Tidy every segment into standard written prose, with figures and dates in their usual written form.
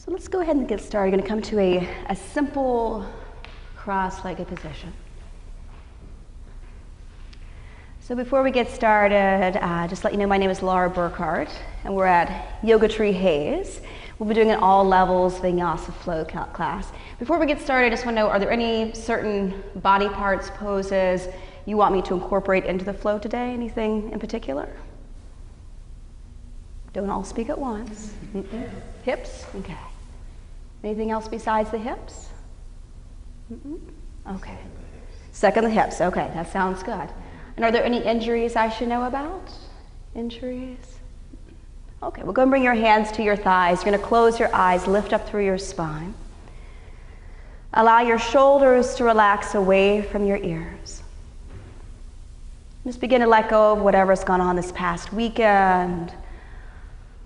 So let's go ahead and get started. We're going to come to a simple cross-legged position. So before we get started, just let you know my name is Laura Burkhart, and we're at Yoga Tree Haze. We'll be doing an all levels Vinyasa flow class. Before we get started, I just want to know, are there any certain body parts, poses you want me to incorporate into the flow today? Anything in particular? Don't all speak at once. Mm-mm. Hips? Okay. Anything else besides the hips? Mm-mm. Okay. Second the hips. Okay, that sounds good. And are there any injuries I should know about? Injuries? Okay, we'll go and bring your hands to your thighs. You're going to close your eyes, lift up through your spine. Allow your shoulders to relax away from your ears. Just begin to let go of whatever's gone on this past weekend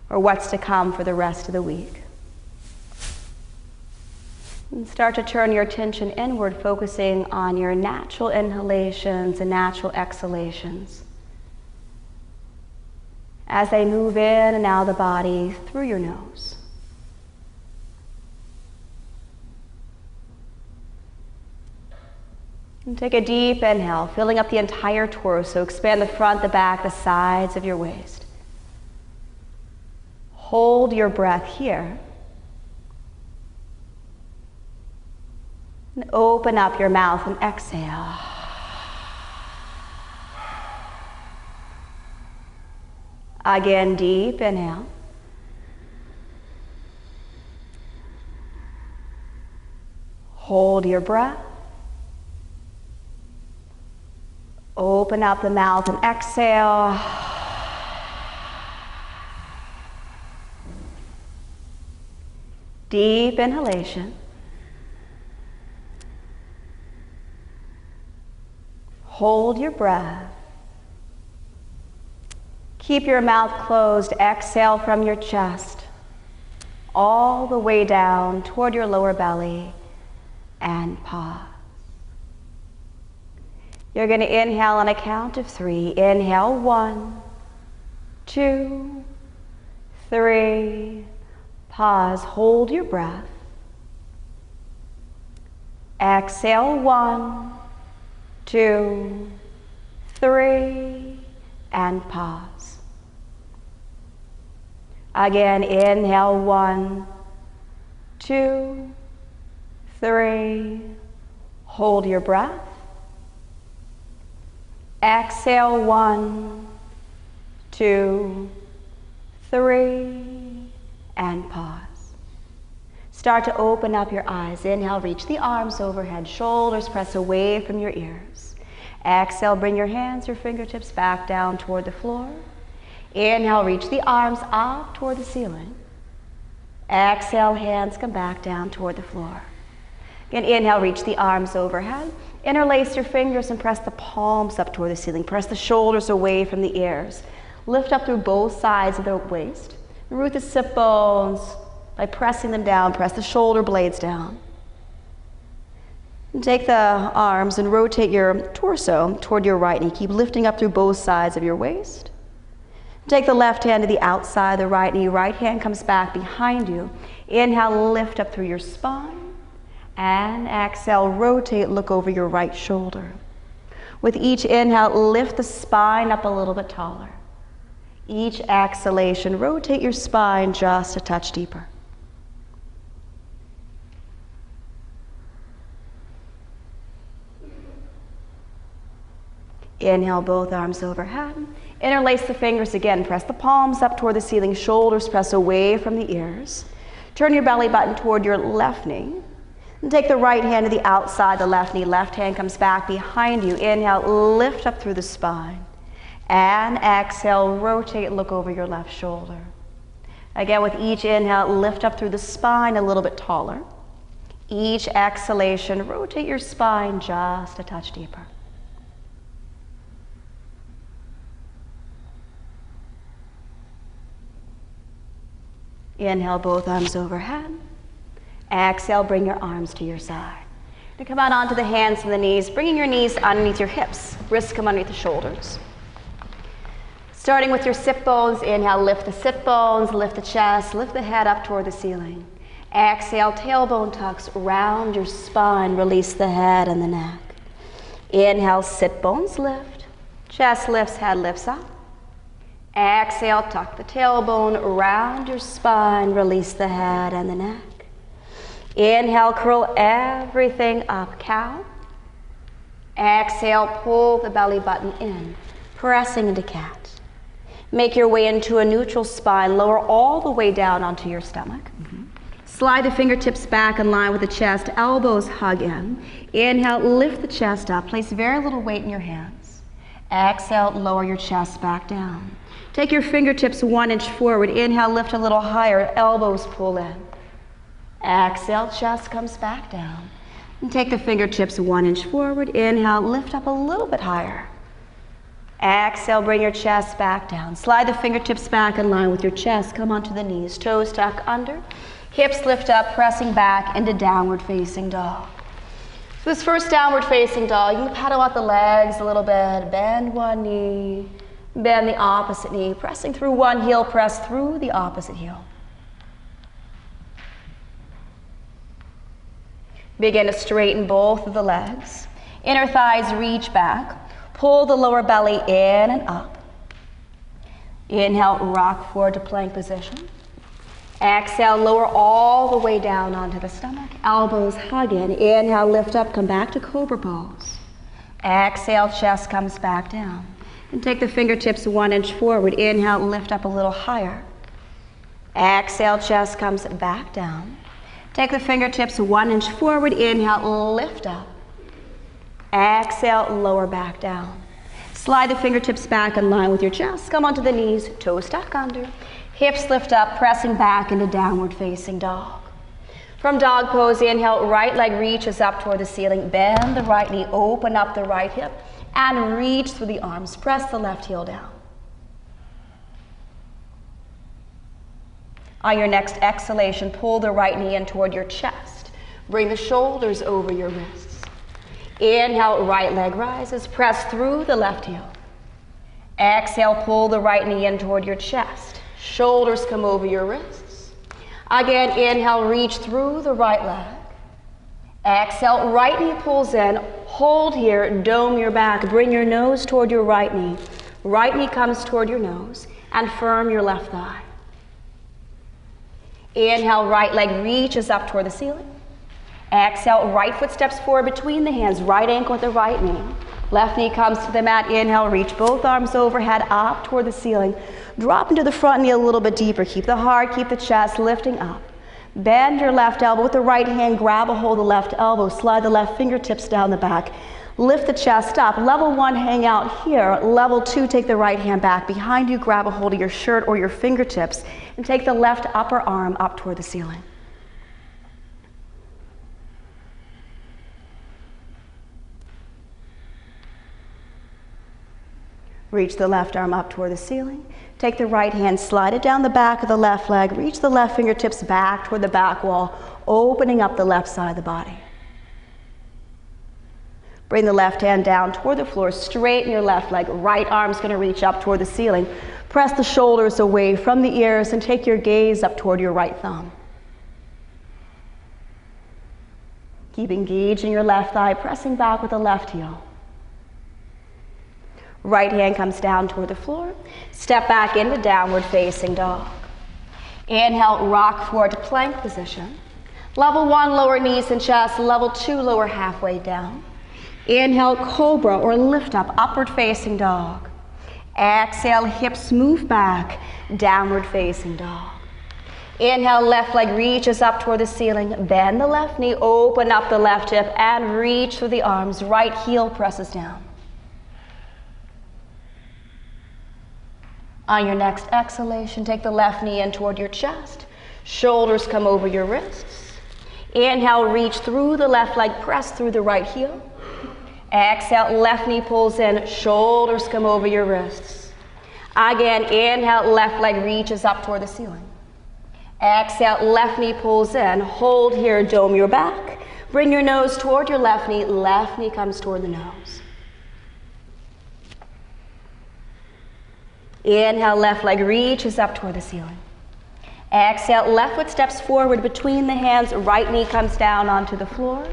or what's to come for the rest of the week. And start to turn your attention inward, focusing on your natural inhalations and natural exhalations as they move in and out of the body through your nose. And take a deep inhale, filling up the entire torso. Expand the front, the back, the sides of your waist. Hold your breath here. And open up your mouth and exhale. Again, deep inhale. Hold your breath. Open up the mouth and exhale. Deep inhalation. Hold your breath. Keep your mouth closed. Exhale from your chest all the way down toward your lower belly and pause. You're going to inhale on a count of 3. Inhale, 1, 2, 3. Pause. Hold your breath. Exhale, 1, 2, 3, and pause. Again, inhale, 1, 2, 3. Hold your breath. Exhale, 1, 2, 3, and pause. Start to open up your eyes. Inhale, reach the arms overhead, shoulders press away from your ears. Exhale, bring your hands, your fingertips back down toward the floor. Inhale, reach the arms up toward the ceiling. Exhale, hands come back down toward the floor. Again, inhale, reach the arms overhead. Interlace your fingers and press the palms up toward the ceiling. Press the shoulders away from the ears. Lift up through both sides of the waist. Root the sit bones by pressing them down. Press the shoulder blades down. And take the arms and rotate your torso toward your right knee. Keep lifting up through both sides of your waist. Take the left hand to the outside of the right knee. Right hand comes back behind you. Inhale, lift up through your spine. And exhale, rotate, look over your right shoulder. With each inhale, lift the spine up a little bit taller. Each exhalation, rotate your spine just a touch deeper. Inhale, both arms overhead. Interlace the fingers again. Press the palms up toward the ceiling. Shoulders press away from the ears. Turn your belly button toward your left knee. And take the right hand to the outside the left knee. Left hand comes back behind you. Inhale, lift up through the spine. And exhale, rotate, look over your left shoulder. Again, with each inhale, lift up through the spine a little bit taller. Each exhalation, rotate your spine just a touch deeper. Inhale, both arms overhead. Exhale, bring your arms to your side. Now come out onto the hands and the knees, bringing your knees underneath your hips. Wrists come underneath the shoulders. Starting with your sit bones, inhale, lift the sit bones, lift the chest, lift the head up toward the ceiling. Exhale, tailbone tucks, round your spine, release the head and the neck. Inhale, sit bones lift, chest lifts, head lifts up. Exhale, tuck the tailbone, round your spine, release the head and the neck. Inhale, curl everything up, cow. Exhale, pull the belly button in, pressing into cat. Make your way into a neutral spine, lower all the way down onto your stomach. Slide the fingertips back in line with the chest, elbows hug in. Inhale, lift the chest up, place very little weight in your hands. Exhale, lower your chest back down. Take your fingertips 1 inch forward. Inhale, lift a little higher, elbows pull in. Exhale, chest comes back down. And take the fingertips 1 inch forward. Inhale, lift up a little bit higher. Exhale, bring your chest back down. Slide the fingertips back in line with your chest. Come onto the knees, toes tuck under. Hips lift up, pressing back into downward facing dog. So this first downward facing dog, you can paddle out the legs a little bit, bend one knee, bend the opposite knee, pressing through one heel, press through the opposite heel. Begin to straighten both of the legs. Inner thighs reach back. Pull the lower belly in and up. Inhale, rock forward to plank position. Exhale, lower all the way down onto the stomach. Elbows hug in. Inhale, lift up, come back to cobra pose. Exhale, chest comes back down. And take the fingertips 1 inch forward. Inhale, lift up a little higher. Exhale, chest comes back down. Take the fingertips 1 inch forward. Inhale, lift up. Exhale, lower back down. Slide the fingertips back in line with your chest. Come onto the knees, toes tuck under. Hips lift up, pressing back into downward facing dog. From dog pose, inhale, right leg reaches up toward the ceiling. Bend the right knee, open up the right hip, and reach through the arms. Press the left heel down. On your next exhalation, pull the right knee in toward your chest. Bring the shoulders over your wrists. Inhale, right leg rises, press through the left heel. Exhale, pull the right knee in toward your chest. Shoulders come over your wrists. Again, inhale, reach through the right leg. Exhale, right knee pulls in. Hold here, dome your back. Bring your nose toward your right knee. Right knee comes toward your nose, and firm your left thigh. Inhale, right leg reaches up toward the ceiling. Exhale, right foot steps forward between the hands, right ankle with the right knee. Left knee comes to the mat. Inhale, reach both arms overhead up toward the ceiling. Drop into the front knee a little bit deeper. Keep the heart, keep the chest lifting up. Bend your left elbow with the right hand. Grab a hold of the left elbow. Slide the left fingertips down the back. Lift the chest up. Level 1, hang out here. Level 2, take the right hand back behind you. Grab a hold of your shirt or your fingertips and take the left upper arm up toward the ceiling. Reach the left arm up toward the ceiling. Take the right hand, slide it down the back of the left leg. Reach the left fingertips back toward the back wall, opening up the left side of the body. Bring the left hand down toward the floor, straighten your left leg. Right arm's gonna reach up toward the ceiling. Press the shoulders away from the ears and take your gaze up toward your right thumb. Keep engaging your left thigh, pressing back with the left heel. Right hand comes down toward the floor. Step back into downward facing dog. Inhale, rock forward to plank position. Level 1, lower knees and chest. Level 2, lower halfway down. Inhale, cobra or lift up, upward facing dog. Exhale, hips move back, downward facing dog. Inhale, left leg reaches up toward the ceiling. Bend the left knee, open up the left hip, and reach through the arms. Right heel presses down. On your next exhalation, take the left knee in toward your chest. Shoulders come over your wrists. Inhale, reach through the left leg, press through the right heel. Exhale, left knee pulls in, shoulders come over your wrists. Again, inhale, left leg reaches up toward the ceiling. Exhale, left knee pulls in, hold here, dome your back. Bring your nose toward your left knee comes toward the nose. Inhale, left leg reaches up toward the ceiling. Exhale, left foot steps forward between the hands, right knee comes down onto the floor.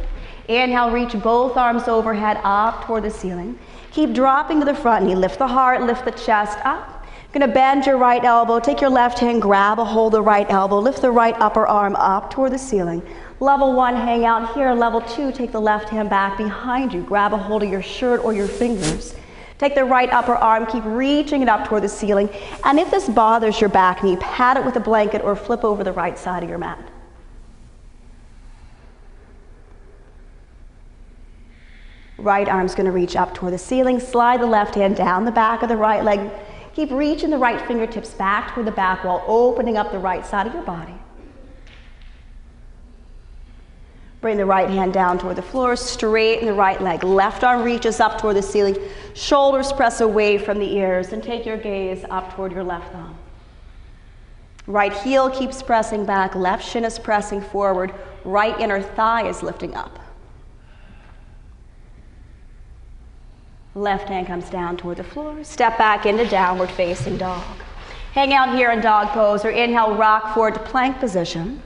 Inhale, reach both arms overhead up toward the ceiling. Keep dropping to the front knee, lift the heart, lift the chest up. Gonna bend your right elbow, take your left hand, grab a hold of the right elbow, lift the right upper arm up toward the ceiling. Level 1, hang out here. Level 2, take the left hand back behind you, grab a hold of your shirt or your fingers. Take the right upper arm, keep reaching it up toward the ceiling. And if this bothers your back knee, pat it with a blanket or flip over the right side of your mat. Right arm's gonna reach up toward the ceiling, slide the left hand down the back of the right leg. Keep reaching the right fingertips back toward the back wall, opening up the right side of your body. Bring the right hand down toward the floor, straighten the right leg. Left arm reaches up toward the ceiling, shoulders press away from the ears, and take your gaze up toward your left thumb. Right heel keeps pressing back, left shin is pressing forward, right inner thigh is lifting up. Left hand comes down toward the floor, step back into downward facing dog. Hang out here in dog pose, or inhale, rock forward to plank position.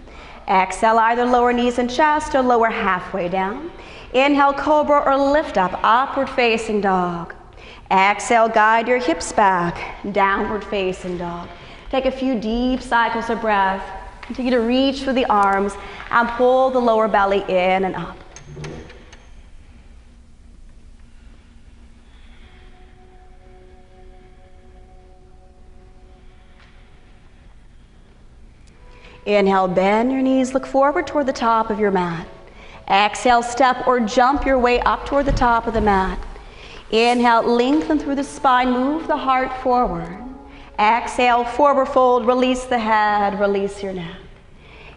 Exhale, either lower knees and chest or lower halfway down. Inhale, cobra or lift up, upward facing dog. Exhale, guide your hips back, downward facing dog. Take a few deep cycles of breath. Continue to reach for the arms and pull the lower belly in and up. Inhale, bend your knees, look forward toward the top of your mat. Exhale, step or jump your way up toward the top of the mat. Inhale, lengthen through the spine, move the heart forward. Exhale, forward fold, release the head, release your neck.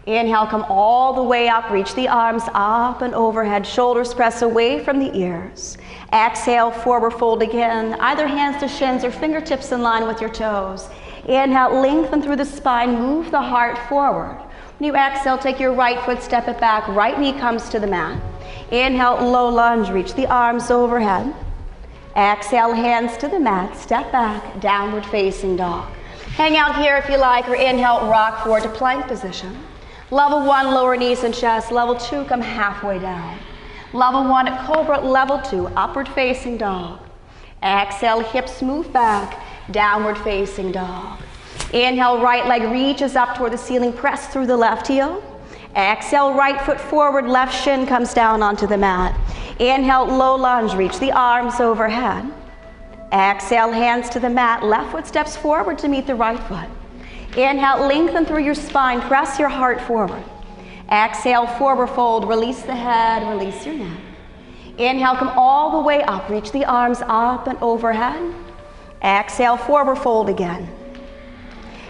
Inhale, come all the way up, reach the arms up and overhead, shoulders press away from the ears. Exhale, forward fold again, either hands to shins or fingertips in line with your toes. Inhale, lengthen through the spine, move the heart forward. When you exhale, take your right foot, step it back, right knee comes to the mat. Inhale, low lunge, reach the arms overhead. Exhale, hands to the mat, step back, downward facing dog. Hang out here if you like, or inhale, rock forward to plank position. Level 1, lower knees and chest. Level 2, come halfway down. Level 1 at cobra. Level 2, upward facing dog. Exhale, hips move back, downward facing dog. Inhale, right leg reaches up toward the ceiling, press through the left heel. Exhale, right foot forward, left shin comes down onto the mat. Inhale, low lunge, reach the arms overhead. Exhale, hands to the mat, left foot steps forward to meet the right foot. Inhale, lengthen through your spine, press your heart forward. Exhale, forward fold, release the head, release your neck. Inhale, come all the way up, reach the arms up and overhead. Exhale, forward fold again.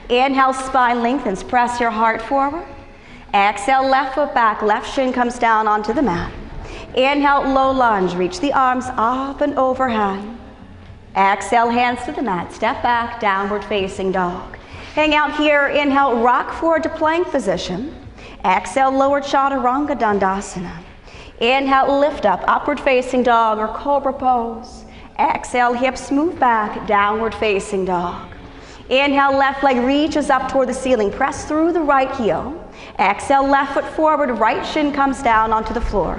Inhale, spine lengthens, press your heart forward. Exhale, left foot back, left shin comes down onto the mat. Inhale, low lunge, reach the arms up and overhead. Exhale, hands to the mat, step back, downward facing dog. Hang out here, inhale, rock forward to plank position. Exhale, lower chaturanga dandasana. Inhale, lift up, upward facing dog or cobra pose. Exhale, hips move back, downward facing dog. Inhale, left leg reaches up toward the ceiling, press through the right heel. Exhale, left foot forward, right shin comes down onto the floor.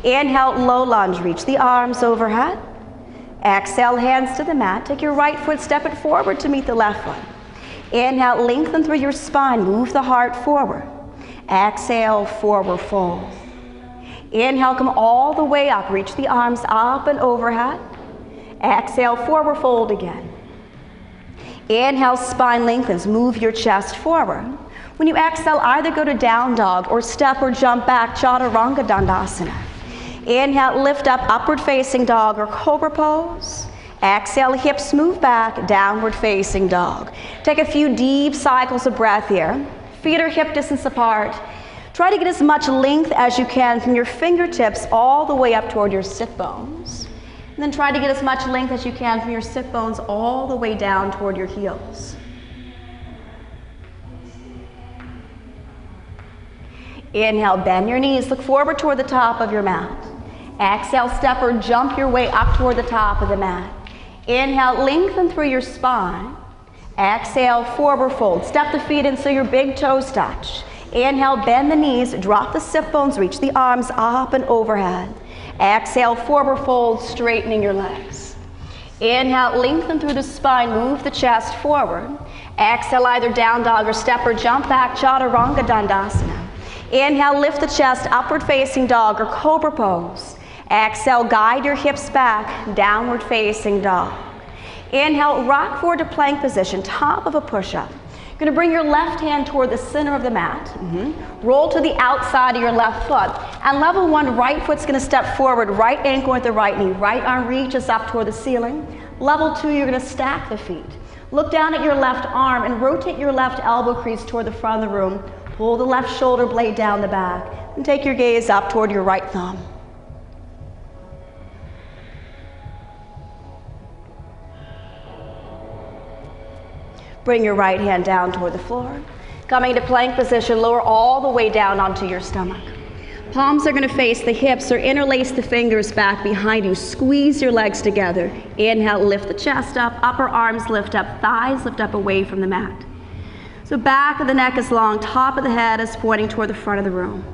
Inhale, low lunge, reach the arms overhead. Exhale, hands to the mat, take your right foot, step it forward to meet the left foot. Inhale, lengthen through your spine, move the heart forward. Exhale, forward fold. Inhale, come all the way up, reach the arms up and overhead. Exhale, forward fold again. Inhale, spine lengthens, move your chest forward. When you exhale, either go to down dog or step or jump back, chaturanga dandasana. Inhale, lift up, upward facing dog or cobra pose. Exhale, hips move back, downward facing dog. Take a few deep cycles of breath here. Feet are hip distance apart. Try to get as much length as you can from your fingertips all the way up toward your sit bones. And then try to get as much length as you can from your sit bones all the way down toward your heels. Inhale, bend your knees, look forward toward the top of your mat. Exhale, step or jump your way up toward the top of the mat. Inhale, lengthen through your spine. Exhale, forward fold. Step the feet in so your big toes touch. Inhale, bend the knees, drop the sit bones, reach the arms up and overhead. Exhale, forward fold, straightening your legs. Inhale, lengthen through the spine, move the chest forward. Exhale, either down dog or step or jump back, chaturanga dandasana. Inhale, lift the chest, upward facing dog or cobra pose. Exhale, guide your hips back, downward facing dog. Inhale, rock forward to plank position, top of a push-up. You're going to bring your left hand toward the center of the mat. Roll to the outside of your left foot. And level one, right foot's going to step forward, right ankle with the right knee. Right arm reaches up toward the ceiling. Level two, you're going to stack the feet. Look down at your left arm and rotate your left elbow crease toward the front of the room. Pull the left shoulder blade down the back. And take your gaze up toward your right thumb. Bring your right hand down toward the floor. Coming to plank position, lower all the way down onto your stomach. Palms are going to face the hips or interlace the fingers back behind you. Squeeze your legs together. Inhale, lift the chest up, upper arms lift up, thighs lift up away from the mat. So back of the neck is long, top of the head is pointing toward the front of the room.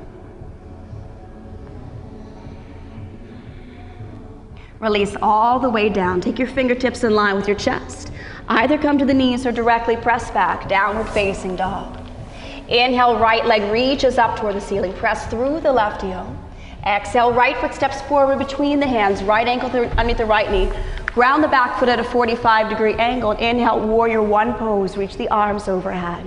Release all the way down. Take your fingertips in line with your chest. Either come to the knees or directly press back, downward facing dog. Inhale, right leg reaches up toward the ceiling. Press through the left heel. Exhale, right foot steps forward between the hands, right ankle underneath the right knee. Ground the back foot at a 45-degree angle. Inhale, warrior one pose. Reach the arms overhead.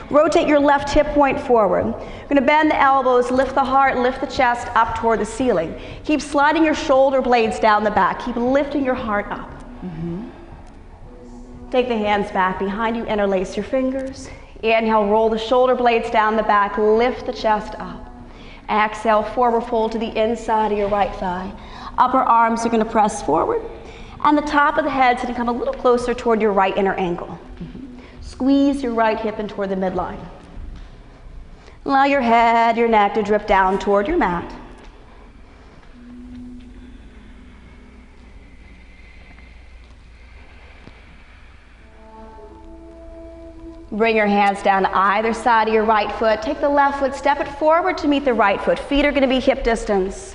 Rotate your left hip point forward. You're going to bend the elbows, lift the heart, lift the chest up toward the ceiling. Keep sliding your shoulder blades down the back. Keep lifting your heart up. Take the hands back behind you, interlace your fingers. Inhale, roll the shoulder blades down the back, lift the chest up. Exhale, forward fold to the inside of your right thigh. Upper arms are going to press forward, and the top of the head's going to come a little closer toward your right inner ankle. Squeeze your right hip in toward the midline. Allow your head, your neck to drip down toward your mat. Bring your hands down to either side of your right foot. Take the left foot, step it forward to meet the right foot. Feet are going to be hip distance.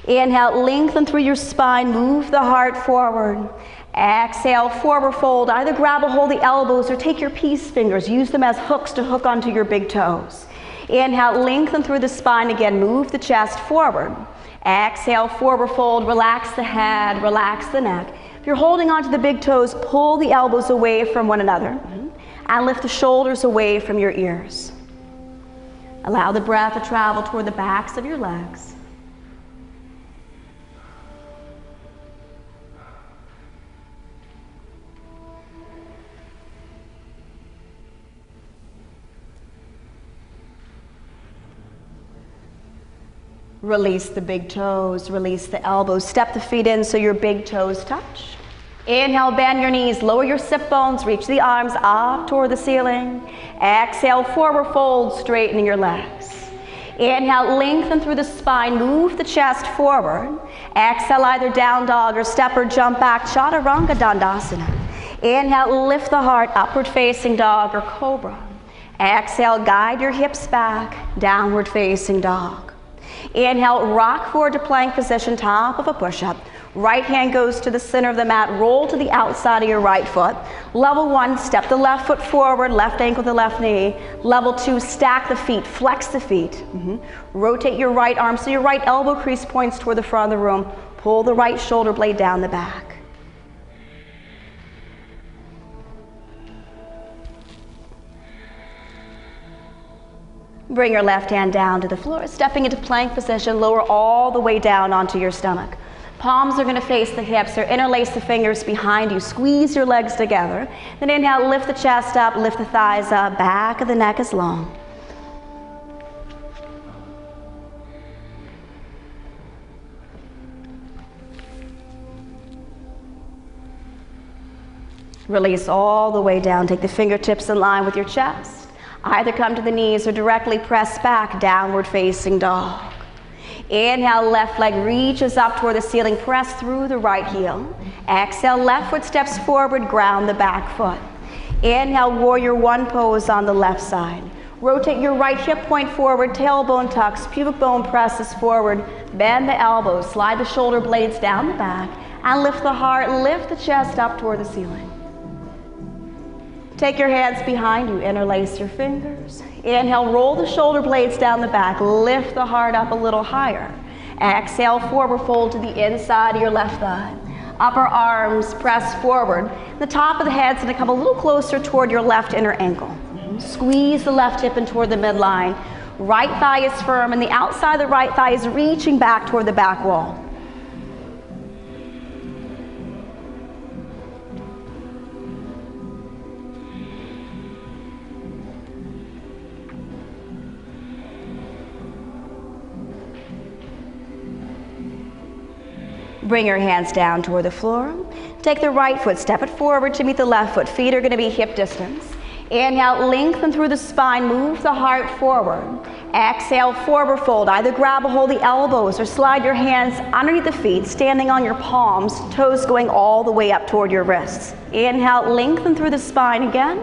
Inhale, lengthen through your spine, move the heart forward. Exhale, forward fold. Either grab a hold of the elbows or take your peace fingers. Use them as hooks to hook onto your big toes. Inhale, lengthen through the spine again. Move the chest forward. Exhale, forward fold. Relax the head, relax the neck. If you're holding onto the big toes, pull the elbows away from one another. And lift the shoulders away from your ears. Allow the breath to travel toward the backs of your legs. Release the big toes, release the elbows. Step the feet in so your big toes touch. Inhale, bend your knees, lower your sit bones, reach the arms up toward the ceiling. Exhale, forward fold, straightening your legs. Inhale, lengthen through the spine, move the chest forward. Exhale, either down dog or step or jump back, chaturanga dandasana. Inhale, lift the heart, upward facing dog or cobra. Exhale, guide your hips back, downward facing dog. Inhale, rock forward to plank position, top of a push-up. Right hand goes to the center of the mat, roll to the outside of your right foot. Level one, step the left foot forward, left ankle to the left knee. Level two, stack the feet, flex the feet. Rotate your right arm so your right elbow crease points toward the front of the room. Pull the right shoulder blade down the back. Bring your left hand down to the floor, stepping into plank position, lower all the way down onto your stomach. Palms are going to face the hips or interlace the fingers behind you. Squeeze your legs together. Then inhale, lift the chest up, lift the thighs up, back of the neck is long. Release all the way down. Take the fingertips in line with your chest. Either come to the knees or directly press back, downward facing dog. Inhale, left leg reaches up toward the ceiling. Press through the right heel. Exhale, left foot steps forward, ground the back foot. Inhale, warrior one pose on the left side. Rotate your right hip point forward, tailbone tucks, pubic bone presses forward, bend the elbows, slide the shoulder blades down the back, and lift the heart, lift the chest up toward the ceiling. Take your hands behind you, interlace your fingers. Inhale, roll the shoulder blades down the back, lift the heart up a little higher. Exhale, forward fold to the inside of your left thigh. Upper arms press forward. The top of the head's going to come a little closer toward your left inner ankle. Squeeze the left hip in toward the midline. Right thigh is firm, and the outside of the right thigh is reaching back toward the back wall. Bring your hands down toward the floor. Take the right foot, step it forward to meet the left foot. Feet are going to be hip distance. Inhale, lengthen through the spine, move the heart forward. Exhale, forward fold. Either grab a hold of the elbows or slide your hands underneath the feet, standing on your palms, toes going all the way up toward your wrists. Inhale, lengthen through the spine again.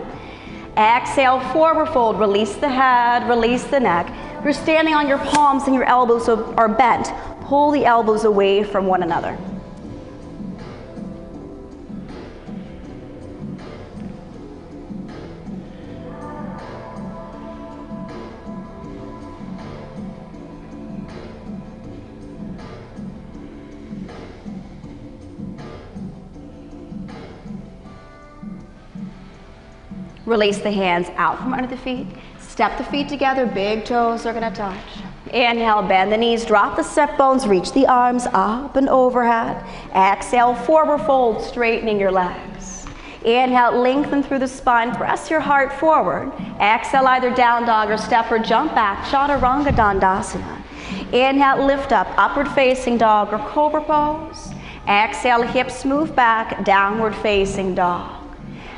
Exhale, forward fold. Release the head, release the neck. You're standing on your palms and your elbows are bent. Pull the elbows away from one another. Release the hands out from under the feet. Step the feet together, big toes are going to touch. Inhale, bend the knees, drop the sit bones, reach the arms up and overhead. Exhale, forward fold, straightening your legs. Inhale, lengthen through the spine, press your heart forward. Exhale, either down dog or step or jump back, Chaturanga Dandasana. Inhale, lift up, upward facing dog or cobra pose. Exhale, hips move back, downward facing dog.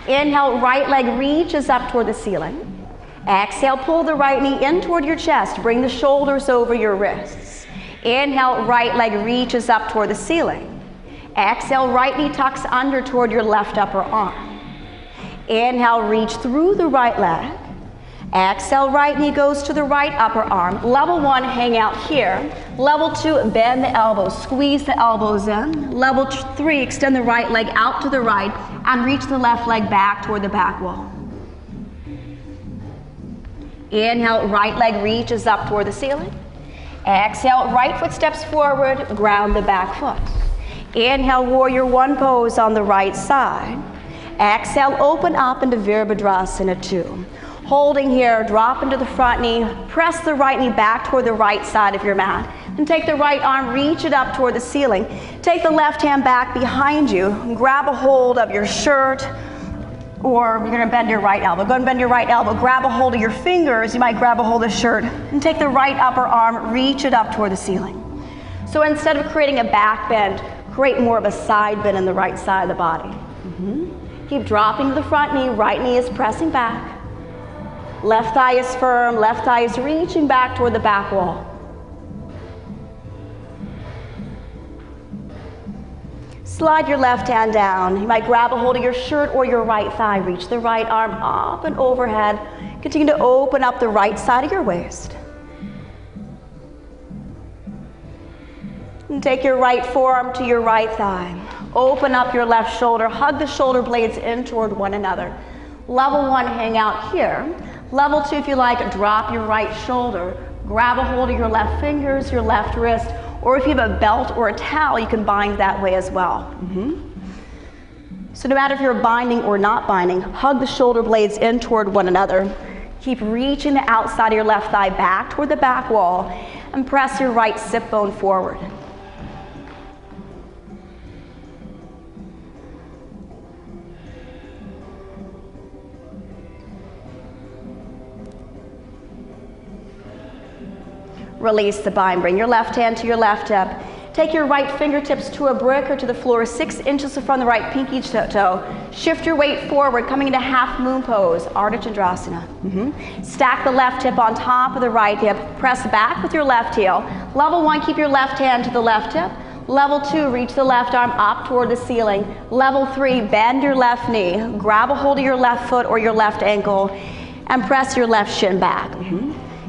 Inhale, right leg reaches up toward the ceiling. Exhale, pull the right knee in toward your chest. Bring the shoulders over your wrists. Inhale, right leg reaches up toward the ceiling. Exhale, right knee tucks under toward your left upper arm. Inhale, reach through the right leg. Exhale, right knee goes to the right upper arm. Level one, hang out here. Level two, bend the elbows, squeeze the elbows in. Level three, extend the right leg out to the right and reach the left leg back toward the back wall. Inhale, right leg reaches up toward the ceiling. Exhale, right foot steps forward, ground the back foot. Inhale, warrior one pose on the right side. Exhale, open up into Virabhadrasana 2. Holding here, drop into the front knee, press the right knee back toward the right side of your mat. And take the right arm, reach it up toward the ceiling. Take the left hand back behind you, and grab a hold of your shirt, or you're gonna bend your right elbow. Go and bend your right elbow, grab a hold of your fingers, you might grab a hold of the shirt, and take the right upper arm, reach it up toward the ceiling. So instead of creating a back bend, create more of a side bend in the right side of the body. Keep dropping to the front knee, right knee is pressing back. Left thigh is firm, left thigh is reaching back toward the back wall. Slide your left hand down. You might grab a hold of your shirt or your right thigh. Reach the right arm up and overhead. Continue to open up the right side of your waist. And take your right forearm to your right thigh. Open up your left shoulder. Hug the shoulder blades in toward one another. Level one, hang out here. Level two, if you like, drop your right shoulder. Grab a hold of your left fingers, your left wrist, or if you have a belt or a towel, you can bind that way as well. So no matter if you're binding or not binding, hug the shoulder blades in toward one another. Keep reaching the outside of your left thigh back toward the back wall and press your right sit bone forward. Release the bind. Bring your left hand to your left hip. Take your right fingertips to a brick or to the floor, 6 inches from the right pinky toe. Shift your weight forward, coming into half moon pose, Ardha Chandrasana. Stack the left hip on top of the right hip. Press back with your left heel. Level one, keep your left hand to the left hip. Level 2, reach the left arm up toward the ceiling. Level 3, bend your left knee. Grab a hold of your left foot or your left ankle and press your left shin back.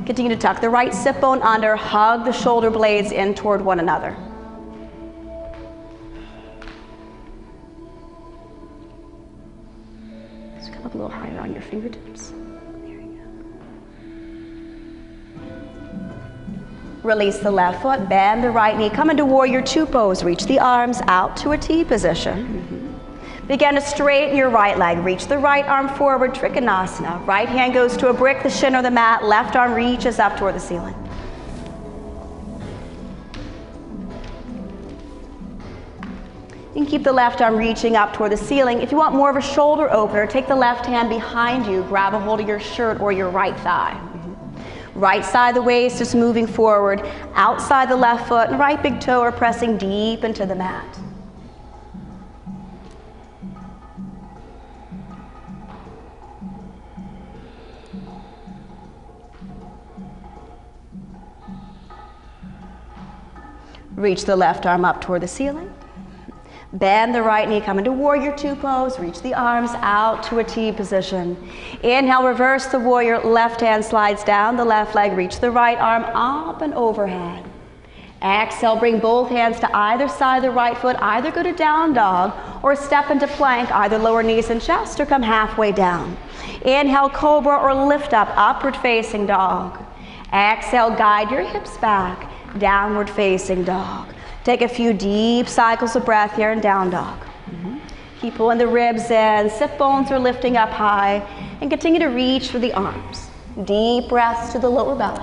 Continue to tuck the right sit bone under, hug the shoulder blades in toward one another. Just come up a little higher on your fingertips. Release the left foot, bend the right knee, come into warrior two pose, reach the arms out to a T position. Begin to straighten your right leg, reach the right arm forward, Trikonasana. Right hand goes to a brick, the shin or the mat, left arm reaches up toward the ceiling. You can keep the left arm reaching up toward the ceiling. If you want more of a shoulder opener, take the left hand behind you, grab a hold of your shirt or your right thigh. Right side of the waist is moving forward, outside the left foot, and right big toe are pressing deep into the mat. Reach the left arm up toward the ceiling. Bend the right knee, come into warrior two pose, reach the arms out to a T position. Inhale, reverse the warrior, left hand slides down the left leg, reach the right arm up and overhead. Exhale, bring both hands to either side of the right foot, either go to down dog or step into plank, either lower knees and chest or come halfway down. Inhale, cobra or lift up, upward facing dog. Exhale, guide your hips back, downward facing dog. Take a few deep cycles of breath here in down dog. Keep pulling the ribs in, sit bones are lifting up high, and continue to reach for the arms. Deep breaths to the lower belly.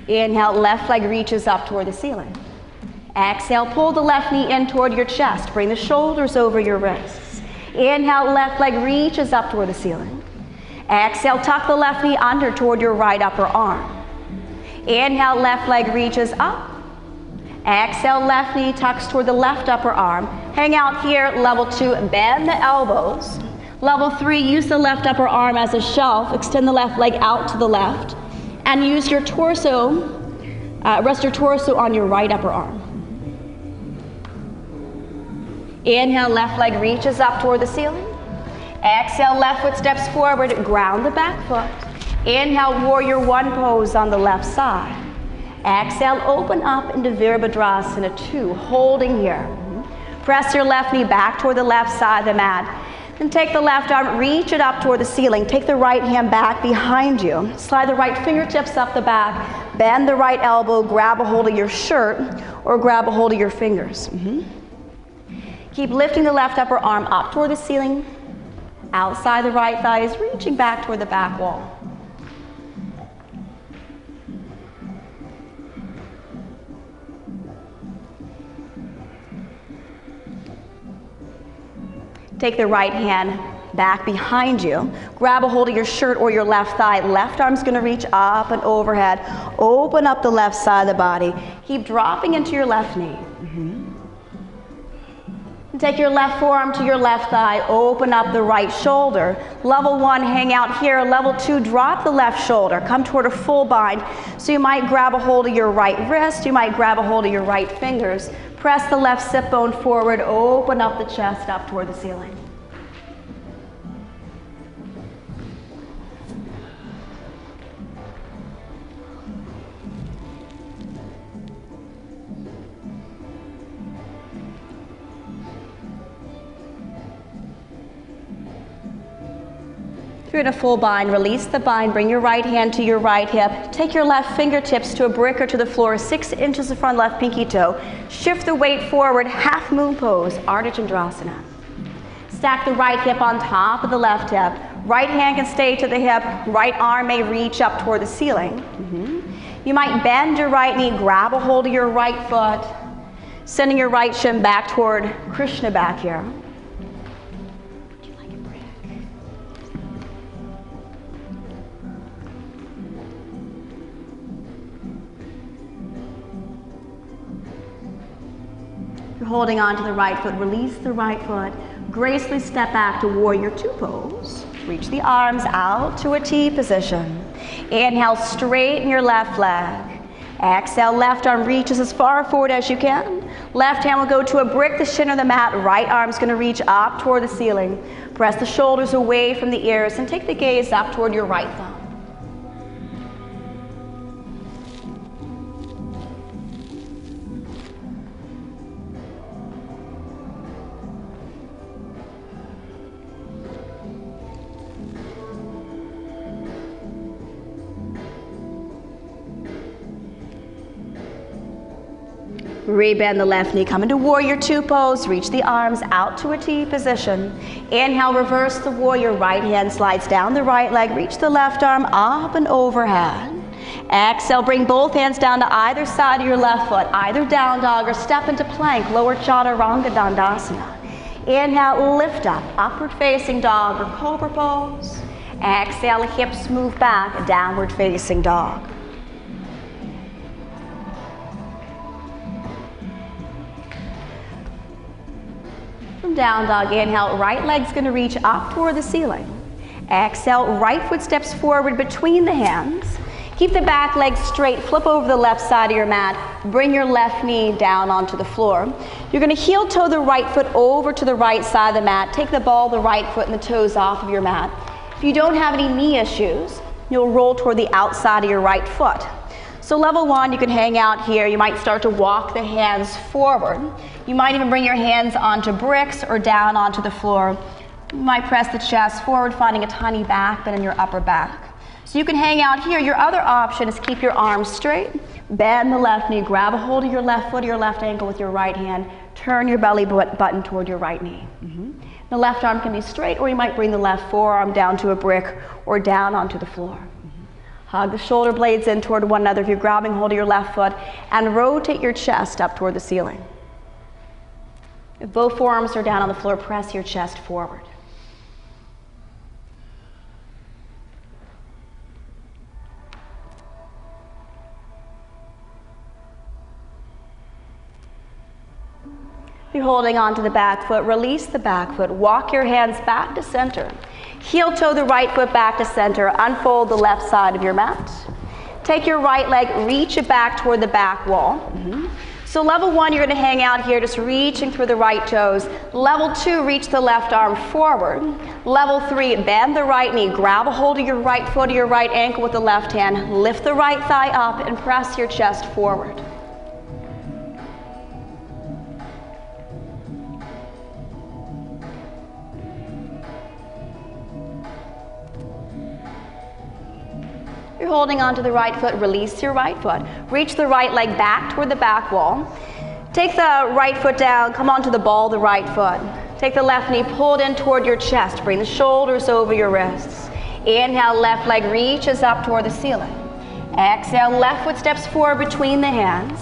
Inhale, left leg reaches up toward the ceiling. Exhale, pull the left knee in toward your chest. Bring the shoulders over your wrists. Inhale, left leg reaches up toward the ceiling. Exhale, tuck the left knee under toward your right upper arm. Inhale, left leg reaches up. Exhale, left knee tucks toward the left upper arm. Hang out here, level 2, bend the elbows. Level 3, use the left upper arm as a shelf. Extend the left leg out to the left. And use your torso, rest your torso on your right upper arm. Inhale, left leg reaches up toward the ceiling. Exhale, left foot steps forward, ground the back foot. Inhale, warrior one pose on the left side. Exhale, open up into Virabhadrasana 2, holding here. Press your left knee back toward the left side of the mat. Then take the left arm, reach it up toward the ceiling. Take the right hand back behind you. Slide the right fingertips up the back. Bend the right elbow, grab a hold of your shirt or grab a hold of your fingers. Keep lifting the left upper arm up toward the ceiling. Outside the right thigh is reaching back toward the back wall. Take the right hand back behind you. Grab a hold of your shirt or your left thigh. Left arm's going to reach up and overhead. Open up the left side of the body. Keep dropping into your left knee. And take your left forearm to your left thigh. Open up the right shoulder. Level 1, hang out here. Level 2, drop the left shoulder. Come toward a full bind. So you might grab a hold of your right wrist. You might grab a hold of your right fingers. Press the left sit bone forward. Open up the chest up toward the ceiling. If you're in a full bind, release the bind, bring your right hand to your right hip. Take your left fingertips to a brick or to the floor, 6 inches in front of left pinky toe. Shift the weight forward, half moon pose, Ardha Chandrasana. Stack the right hip on top of the left hip. Right hand can stay to the hip, right arm may reach up toward the ceiling. You might bend your right knee, grab a hold of your right foot, sending your right shin back toward Krishna back here. Holding on to the right foot, release the right foot, gracefully step back to warrior two pose. Reach the arms out to a T position. Inhale, straighten your left leg. Exhale, left arm reaches as far forward as you can. Left hand will go to a brick, the shin of the mat. Right arm's going to reach up toward the ceiling. Press the shoulders away from the ears and take the gaze up toward your right thumb. Rebend the left knee, come into warrior two pose, reach the arms out to a T position. Inhale, reverse the warrior, right hand slides down the right leg, reach the left arm up and overhead. Exhale, bring both hands down to either side of your left foot, either down dog or step into plank, lower chaturanga dandasana. Inhale, lift up, upward facing dog or cobra pose. Exhale, hips move back, downward facing dog. From down dog, inhale, right leg's going to reach up toward the ceiling. Exhale, right foot steps forward between the hands. Keep the back leg straight, flip over the left side of your mat, bring your left knee down onto the floor. You're going to heel toe the right foot over to the right side of the mat, take the ball of the right foot and the toes off of your mat. If you don't have any knee issues, you'll roll toward the outside of your right foot. So level one, you can hang out here. You might start to walk the hands forward. You might even bring your hands onto bricks or down onto the floor. You might press the chest forward, finding a tiny back bend in your upper back. So you can hang out here. Your other option is keep your arms straight, bend the left knee, grab a hold of your left foot or your left ankle with your right hand, turn your belly button toward your right knee. The left arm can be straight, or you might bring the left forearm down to a brick or down onto the floor. Hug the shoulder blades in toward one another if you're grabbing hold of your left foot, and rotate your chest up toward the ceiling. If both forearms are down on the floor, press your chest forward. If you're holding on to the back foot, release the back foot. Walk your hands back to center. Heel toe the right foot back to center. Unfold the left side of your mat. Take your right leg, reach it back toward the back wall. So level one, you're going to hang out here, just reaching through the right toes. Level two, reach the left arm forward. Level three, bend the right knee. Grab a hold of your right foot or your right ankle with the left hand. Lift the right thigh up and press your chest forward. You're holding onto the right foot, release your right foot. Reach the right leg back toward the back wall. Take the right foot down, come onto the ball of the right foot. Take the left knee, pull it in toward your chest. Bring the shoulders over your wrists. Inhale, left leg reaches up toward the ceiling. Exhale, left foot steps forward between the hands.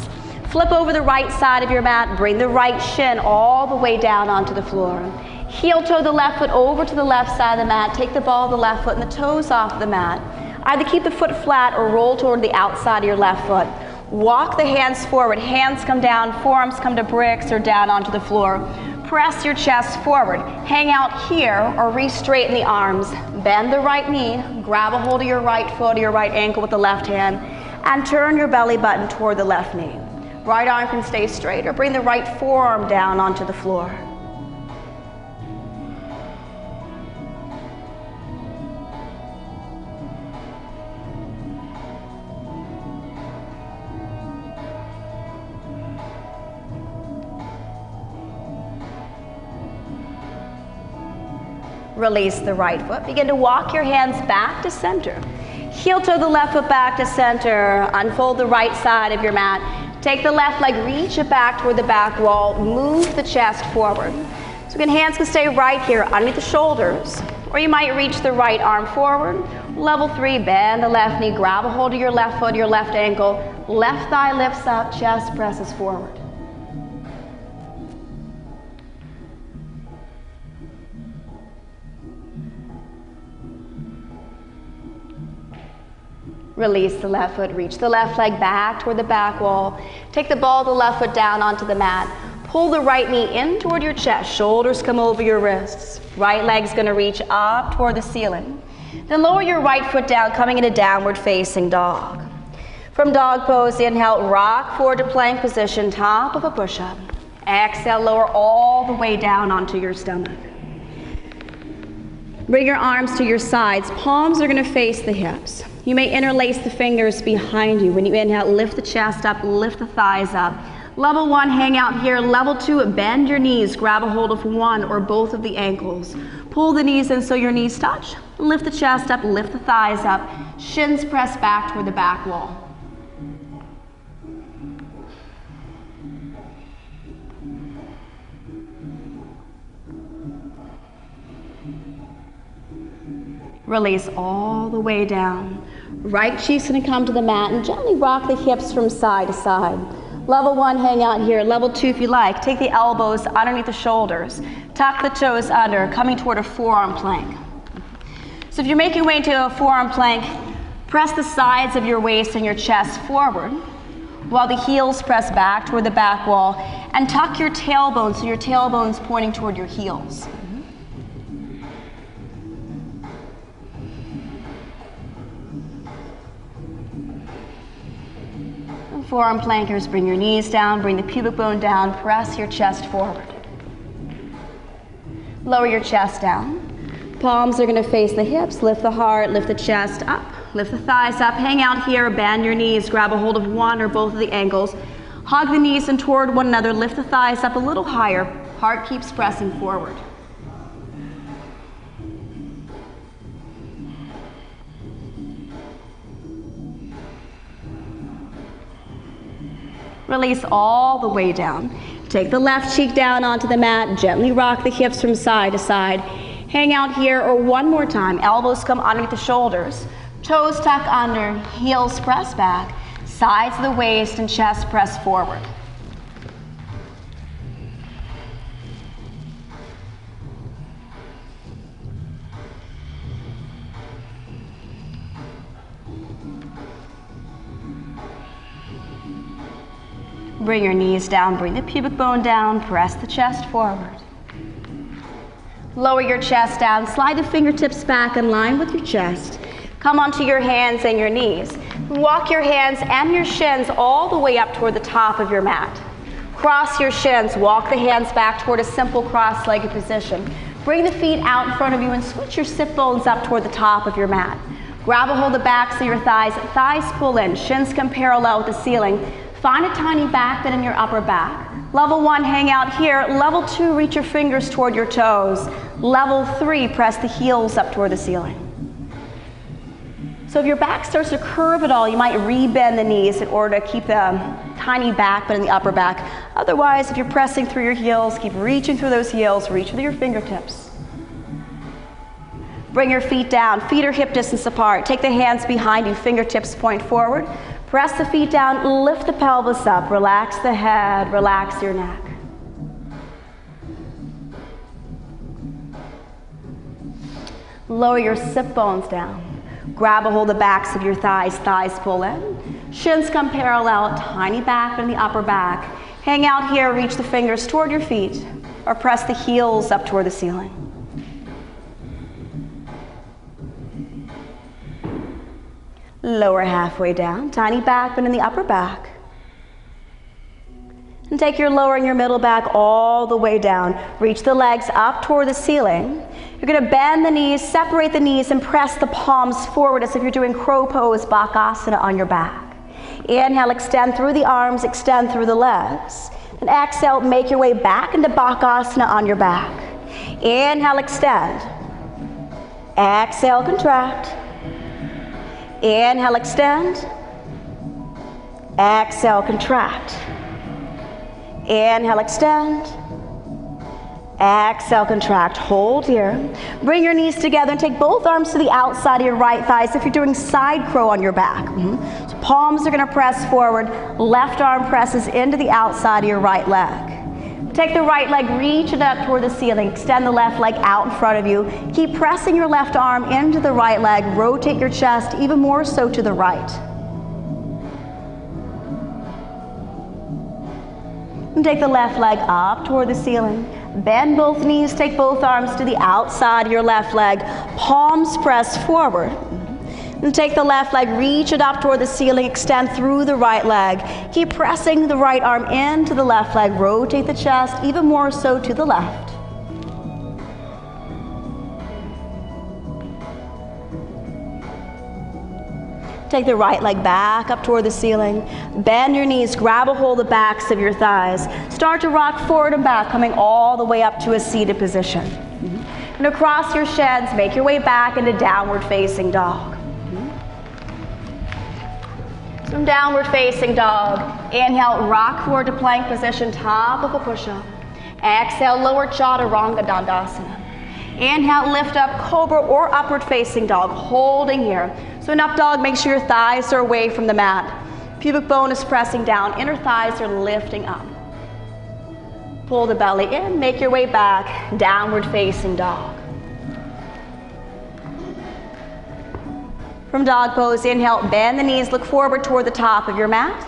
Flip over the right side of your mat, bring the right shin all the way down onto the floor. Heel toe the left foot over to the left side of the mat. Take the ball of the left foot and the toes off the mat. Either keep the foot flat or roll toward the outside of your left foot. Walk the hands forward. Hands come down, forearms come to bricks or down onto the floor. Press your chest forward. Hang out here or re-straighten the arms. Bend the right knee, grab a hold of your right foot or your right ankle with the left hand, and turn your belly button toward the left knee. Right arm can stay straight or bring the right forearm down onto the floor. Release the right foot. Begin to walk your hands back to center. Heel toe the left foot back to center. Unfold the right side of your mat. Take the left leg, reach it back toward the back wall. Move the chest forward. So again, hands can stay right here underneath the shoulders. Or you might reach the right arm forward. Level three, bend the left knee. Grab a hold of your left foot, your left ankle. Left thigh lifts up, chest presses forward. Release the left foot, reach the left leg back toward the back wall. Take the ball of the left foot down onto the mat. Pull the right knee in toward your chest. Shoulders come over your wrists. Right leg's gonna reach up toward the ceiling. Then lower your right foot down, coming into downward facing dog. From dog pose, inhale, rock forward to plank position, top of a push-up. Exhale, lower all the way down onto your stomach. Bring your arms to your sides. Palms are gonna face the hips. You may interlace the fingers behind you. When you inhale, lift the chest up, lift the thighs up. Level 1, hang out here. Level 2, bend your knees. Grab a hold of one or both of the ankles. Pull the knees in so your knees touch. Lift the chest up, lift the thighs up. Shins press back toward the back wall. Release all the way down. Right cheek's gonna come to the mat and gently rock the hips from side to side. Level 1, hang out here. Level 2, if you like, take the elbows underneath the shoulders. Tuck the toes under, coming toward a forearm plank. So if you're making your way into a forearm plank, press the sides of your waist and your chest forward, while the heels press back toward the back wall, and tuck your tailbone so your tailbone's pointing toward your heels. Forearm plankers, bring your knees down, bring the pubic bone down, press your chest forward. Lower your chest down. Palms are gonna face the hips, lift the heart, lift the chest up, lift the thighs up, hang out here, bend your knees, grab a hold of one or both of the ankles, hug the knees in toward one another, lift the thighs up a little higher, heart keeps pressing forward. Release all the way down. Take the left cheek down onto the mat, gently rock the hips from side to side. Hang out here, or one more time. Elbows come underneath the shoulders. Toes tuck under, heels press back. Sides of the waist and chest press forward. Bring your knees down, bring the pubic bone down, press the chest forward. Lower your chest down, slide the fingertips back in line with your chest. Come onto your hands and your knees. Walk your hands and your shins all the way up toward the top of your mat. Cross your shins, walk the hands back toward a simple cross-legged position. Bring the feet out in front of you and switch your sit bones up toward the top of your mat. Grab a hold of the backs of your thighs, thighs pull in, shins come parallel with the ceiling. Find a tiny back bend in your upper back. Level 1, hang out here. Level 2, reach your fingers toward your toes. Level 3, press the heels up toward the ceiling. So if your back starts to curve at all, you might rebend the knees in order to keep the tiny back bend in the upper back. Otherwise, if you're pressing through your heels, keep reaching through those heels, reach with your fingertips. Bring your feet down, feet are hip distance apart. Take the hands behind you, fingertips point forward. Press the feet down, lift the pelvis up, relax the head, relax your neck. Lower your sit bones down. Grab a hold of the backs of your thighs, thighs pull in. Shins come parallel, tiny back in the upper back. Hang out here, reach the fingers toward your feet, or press the heels up toward the ceiling. Lower halfway down, tiny back bend in the upper back. And take your lower and your middle back all the way down. Reach the legs up toward the ceiling. You're gonna bend the knees, separate the knees, and press the palms forward as if you're doing crow pose, Bakasana on your back. Inhale, extend through the arms, extend through the legs. And exhale, make your way back into Bakasana on your back. Inhale, extend. Exhale, contract. Inhale, extend. Exhale, contract. Inhale, extend. Exhale, contract. Hold here. Bring your knees together and take both arms to the outside of your right thighs if you're doing side crow on your back. So palms are going to press forward. Left arm presses into the outside of your right leg. Take the right leg, reach it up toward the ceiling. Extend the left leg out in front of you. Keep pressing your left arm into the right leg. Rotate your chest even more so to the right. And take the left leg up toward the ceiling. Bend both knees, take both arms to the outside of your left leg. Palms press forward. And take the left leg, reach it up toward the ceiling, extend through the right leg. Keep pressing the right arm into the left leg. Rotate the chest even more so to the left. Take the right leg back up toward the ceiling. Bend your knees, grab a hold of the backs of your thighs. Start to rock forward and back, coming all the way up to a seated position. And across your shins, make your way back into downward facing dog. From downward facing dog, inhale, rock forward to plank position, top of a push-up. Exhale, lower chaturanga dandasana. Inhale, lift up, cobra or upward facing dog, holding here. So in up dog, make sure your thighs are away from the mat. Pubic bone is pressing down, inner thighs are lifting up. Pull the belly in, make your way back, downward facing dog. From dog pose, inhale, bend the knees, look forward toward the top of your mat.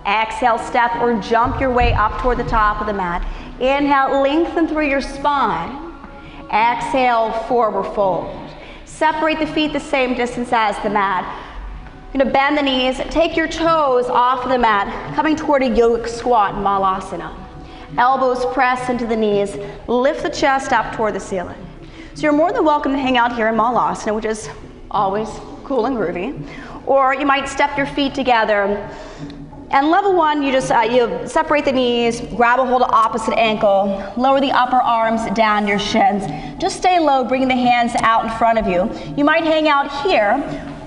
Exhale, step or jump your way up toward the top of the mat. Inhale, lengthen through your spine. Exhale, forward fold. Separate the feet the same distance as the mat. You're going to bend the knees, take your toes off the mat, coming toward a yogic squat, malasana. Elbows press into the knees, lift the chest up toward the ceiling. So you're more than welcome to hang out here in malasana, which is always cool and groovy. Or you might step your feet together. And level one, you just you separate the knees, grab a hold of opposite ankle, lower the upper arms down your shins. Just stay low, bringing the hands out in front of you. You might hang out here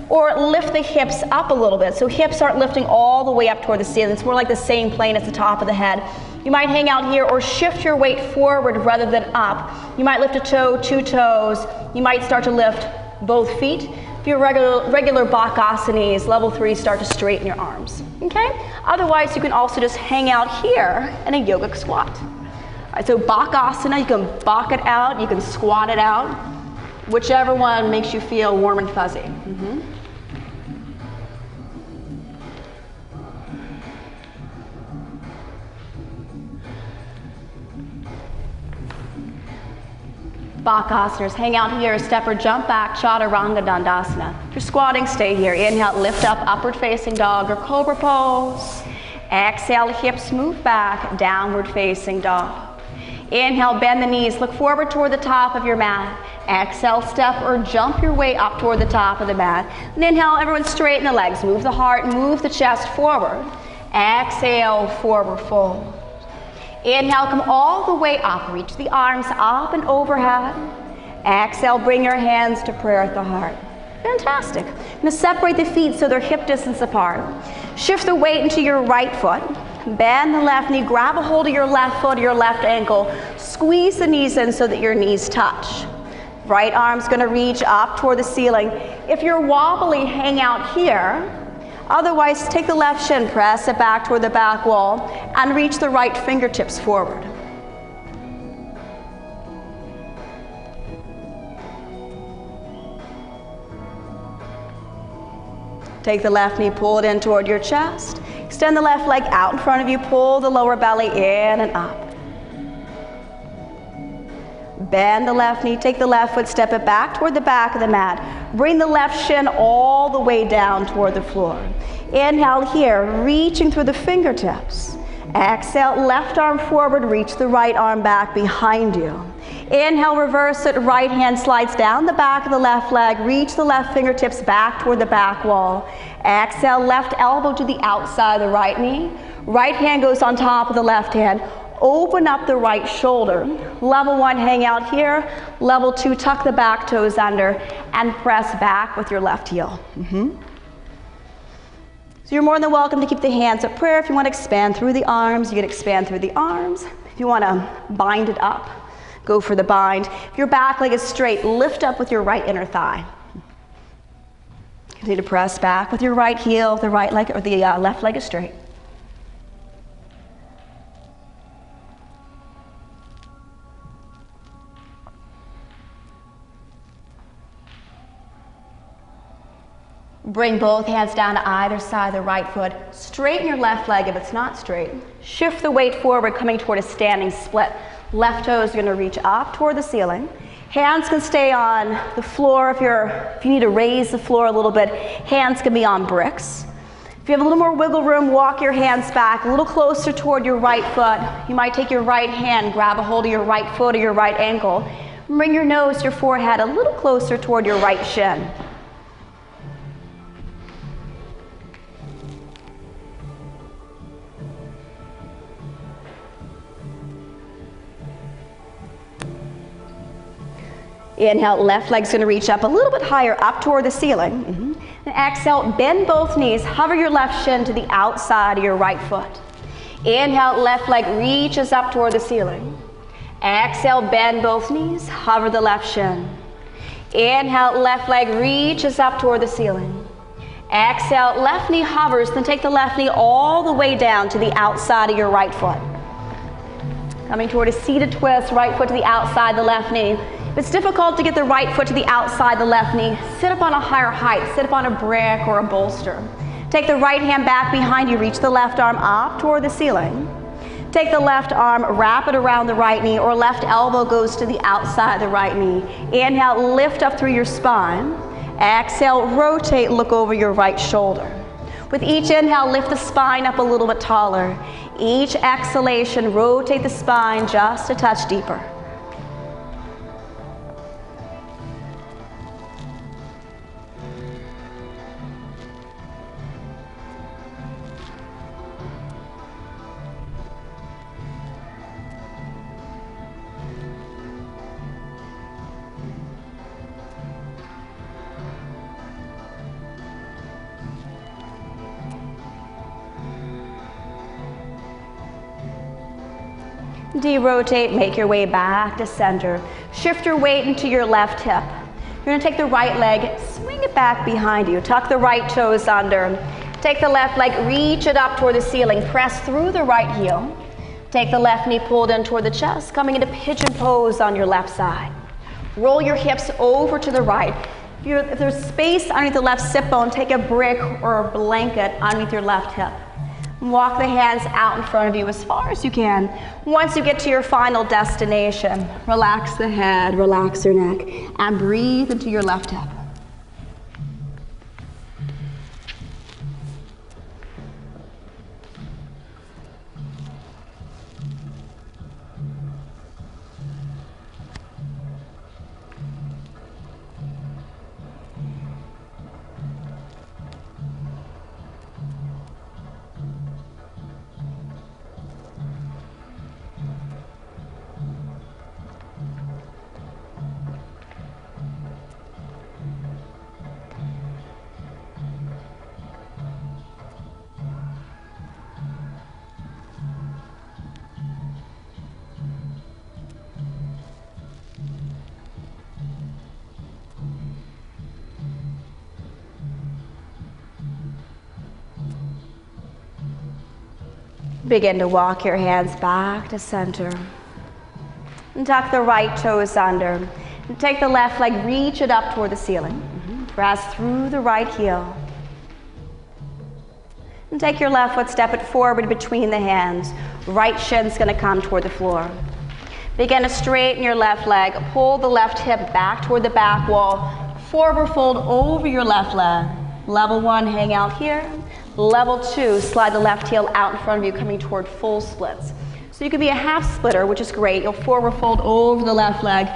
or lift the hips up a little bit. So hips aren't lifting all the way up toward the ceiling. It's more like the same plane as the top of the head. You might hang out here or shift your weight forward rather than up. You might lift a toe, two toes. You might start to lift both feet. If you're regular Bakhasanis, level 3, start to straighten your arms, okay? Otherwise, you can also just hang out here in a yogic squat. All right, so Bakhasana, you can bak it out, you can squat it out, whichever one makes you feel warm and fuzzy. Bakhasanas, hang out here, step or jump back, chaturanga dandasana. If you're squatting, stay here. Inhale, lift up, upward facing dog or cobra pose. Exhale, hips move back, downward facing dog. Inhale, bend the knees, look forward toward the top of your mat. Exhale, step or jump your way up toward the top of the mat. And inhale, everyone straighten the legs, move the heart, move the chest forward. Exhale, forward fold. Inhale, come all the way up, reach the arms up and overhead. Exhale, bring your hands to prayer at the heart. Fantastic. I'm going to separate the feet so they're hip distance apart. Shift the weight into your right foot. Bend the left knee, grab a hold of your left foot or your left ankle. Squeeze the knees in so that your knees touch. Right arm's going to reach up toward the ceiling. If you're wobbly, hang out here. Otherwise, take the left shin, press it back toward the back wall, and reach the right fingertips forward. Take the left knee, pull it in toward your chest. Extend the left leg out in front of you, pull the lower belly in and up. Bend the left knee, take the left foot, step it back toward the back of the mat. Bring the left shin all the way down toward the floor. Inhale here, reaching through the fingertips. Exhale, left arm forward, reach the right arm back behind you. Inhale, reverse it, right hand slides down the back of the left leg, reach the left fingertips back toward the back wall. Exhale, left elbow to the outside of the right knee. Right hand goes on top of the left hand. Open up the right shoulder. Level 1, hang out here. Level 2, tuck the back toes under and press back with your left heel. So you're more than welcome to keep the hands at prayer. If you want to expand through the arms, you can expand through the arms. If you want to bind it up, go for the bind. If your back leg is straight, lift up with your right inner thigh. Continue to press back with your right heel, the right leg or the left leg is straight. Bring both hands down to either side of the right foot. Straighten your left leg if it's not straight. Shift the weight forward, coming toward a standing split. Left toes are going to reach up toward the ceiling. Hands can stay on the floor if you need to raise the floor a little bit. Hands can be on bricks. If you have a little more wiggle room, walk your hands back a little closer toward your right foot. You might take your right hand, grab a hold of your right foot or your right ankle. Bring your nose to your forehead a little closer toward your right shin. Inhale, left leg's going to reach up a little bit higher, up toward the ceiling. And exhale, bend both knees. Hover your left shin to the outside of your right foot. Inhale, left leg reaches up toward the ceiling. Exhale, bend both knees. Hover the left shin. Inhale, left leg reaches up toward the ceiling. Exhale, left knee hovers. Then take the left knee all the way down to the outside of your right foot. Coming toward a seated twist, right foot to the outside the left knee. If it's difficult to get the right foot to the outside the left knee, sit up on a higher height. Sit up on a brick or a bolster. Take the right hand back behind you. Reach the left arm up toward the ceiling. Take the left arm, wrap it around the right knee, or left elbow goes to the outside of the right knee. Inhale, lift up through your spine. Exhale, rotate, look over your right shoulder. With each inhale, lift the spine up a little bit taller. Each exhalation, rotate the spine just a touch deeper. De-rotate, make your way back to center. Shift your weight into your left hip. You're going to take the right leg, swing it back behind you. Tuck the right toes under. Take the left leg, reach it up toward the ceiling. Press through the right heel. Take the left knee pulled in toward the chest, coming into pigeon pose on your left side. Roll your hips over to the right. If there's space underneath the left sit bone, take a brick or a blanket underneath your left hip. Walk the hands out in front of you as far as you can. Once you get to your final destination, relax the head, relax your neck, and breathe into your left hip. Begin to walk your hands back to center. And tuck the right toes under. And take the left leg, reach it up toward the ceiling. Press through the right heel. And take your left foot, step it forward between the hands. Right shin's going to come toward the floor. Begin to straighten your left leg. Pull the left hip back toward the back wall. Forward fold over your left leg. Level 1, hang out here. Level 2, slide the left heel out in front of you, coming toward full splits. So you can be a half splitter, which is great. You'll forward fold over the left leg,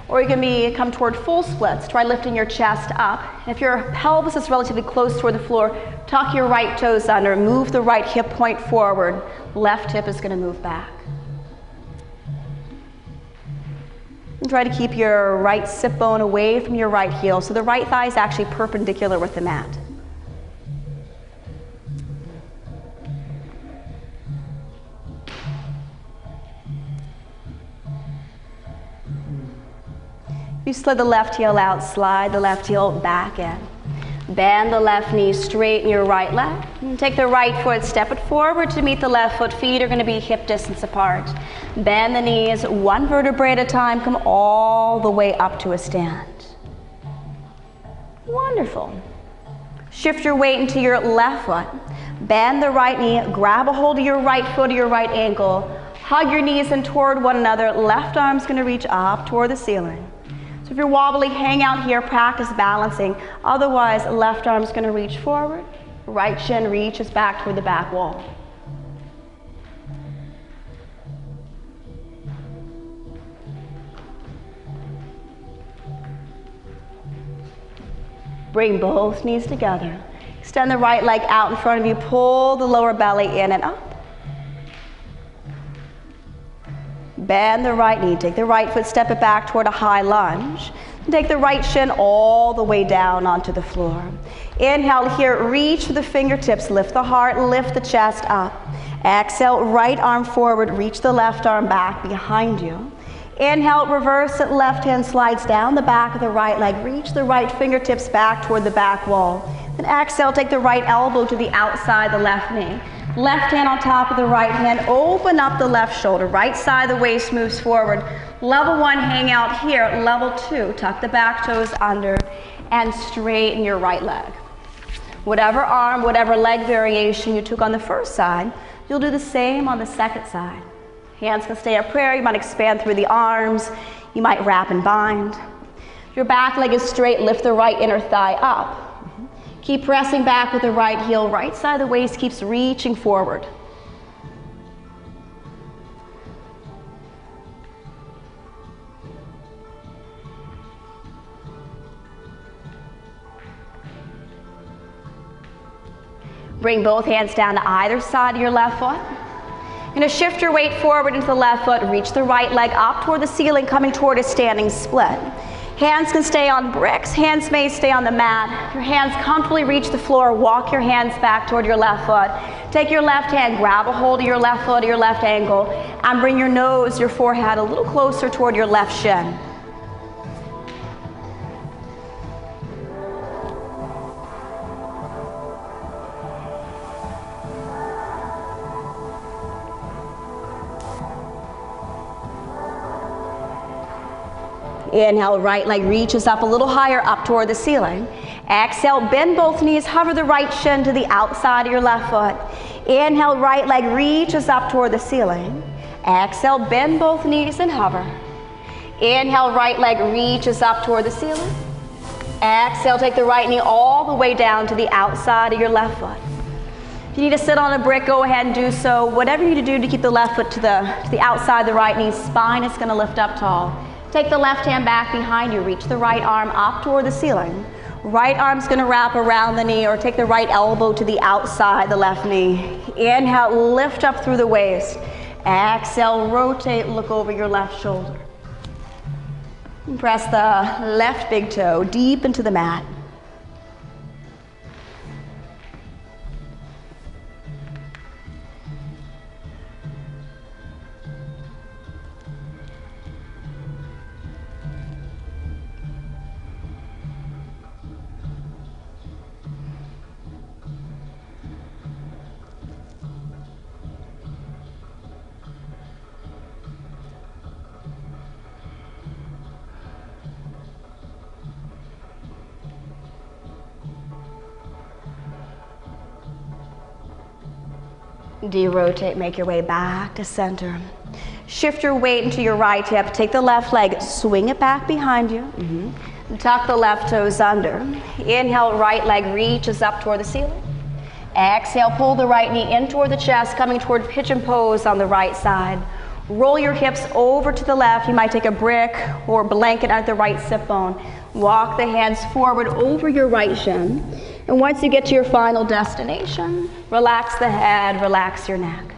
or you can come toward full splits. Try lifting your chest up. And if your pelvis is relatively close toward the floor, tuck your right toes under, move the right hip point forward. Left hip is going to move back. And try to keep your right sit bone away from your right heel, so the right thigh is actually perpendicular with the mat. You slid the left heel out, slide the left heel back in. Bend the left knee, straighten your right leg. And take the right foot, step it forward to meet the left foot. Feet are going to be hip distance apart. Bend the knees, one vertebrae at a time. Come all the way up to a stand. Wonderful. Shift your weight into your left foot. Bend the right knee, grab a hold of your right foot or your right ankle. Hug your knees in toward one another. Left arm's gonna reach up toward the ceiling. So if you're wobbly, hang out here, practice balancing. Otherwise, left arm's gonna reach forward. Right shin reaches back toward the back wall. Bring both knees together. Extend the right leg out in front of you. Pull the lower belly in and up. Bend the right knee. Take the right foot, step it back toward a high lunge. And take the right shin all the way down onto the floor. Inhale here, reach for the fingertips. Lift the heart, lift the chest up. Exhale, right arm forward, reach the left arm back behind you. Inhale, reverse it, left hand slides down the back of the right leg. Reach the right fingertips back toward the back wall. Then exhale, take the right elbow to the outside the left knee. Left hand on top of the right hand, open up the left shoulder. Right side of the waist moves forward. Level 1, hang out here. Level 2, tuck the back toes under and straighten your right leg. Whatever arm, whatever leg variation you took on the first side, you'll do the same on the second side. Hands can stay at prayer. You might expand through the arms. You might wrap and bind. If your back leg is straight, lift the right inner thigh up. Keep pressing back with the right heel. Right side of the waist keeps reaching forward. Bring both hands down to either side of your left foot. You're going to shift your weight forward into the left foot, reach the right leg up toward the ceiling, coming toward a standing split. Hands can stay on bricks, hands may stay on the mat. If your hands comfortably reach the floor, walk your hands back toward your left foot. Take your left hand, grab a hold of your left foot or your left ankle, and bring your nose, your forehead a little closer toward your left shin. Inhale, right leg reaches up a little higher up toward the ceiling. Exhale, bend both knees, hover the right shin to the outside of your left foot. Inhale, right leg reaches up toward the ceiling. Exhale, bend both knees and hover. Inhale, right leg reaches up toward the ceiling. Exhale, take the right knee all the way down to the outside of your left foot. If you need to sit on a brick, go ahead and do so. Whatever you need to do to keep the left foot to the outside of the right knee, spine is going to lift up tall. Take the left hand back behind you. Reach the right arm up toward the ceiling. Right arm's going to wrap around the knee, or take the right elbow to the outside the left knee. Inhale, lift up through the waist. Exhale, rotate, look over your left shoulder. And press the left big toe deep into the mat. De-rotate, make your way back to center. Shift your weight into your right hip. Take the left leg, swing it back behind you. Tuck the left toes under. Inhale, right leg reaches up toward the ceiling. Exhale, pull the right knee in toward the chest, coming toward pigeon pose on the right side. Roll your hips over to the left. You might take a brick or blanket at the right sit bone. Walk the hands forward over your right shin. And once you get to your final destination, relax the head, relax your neck.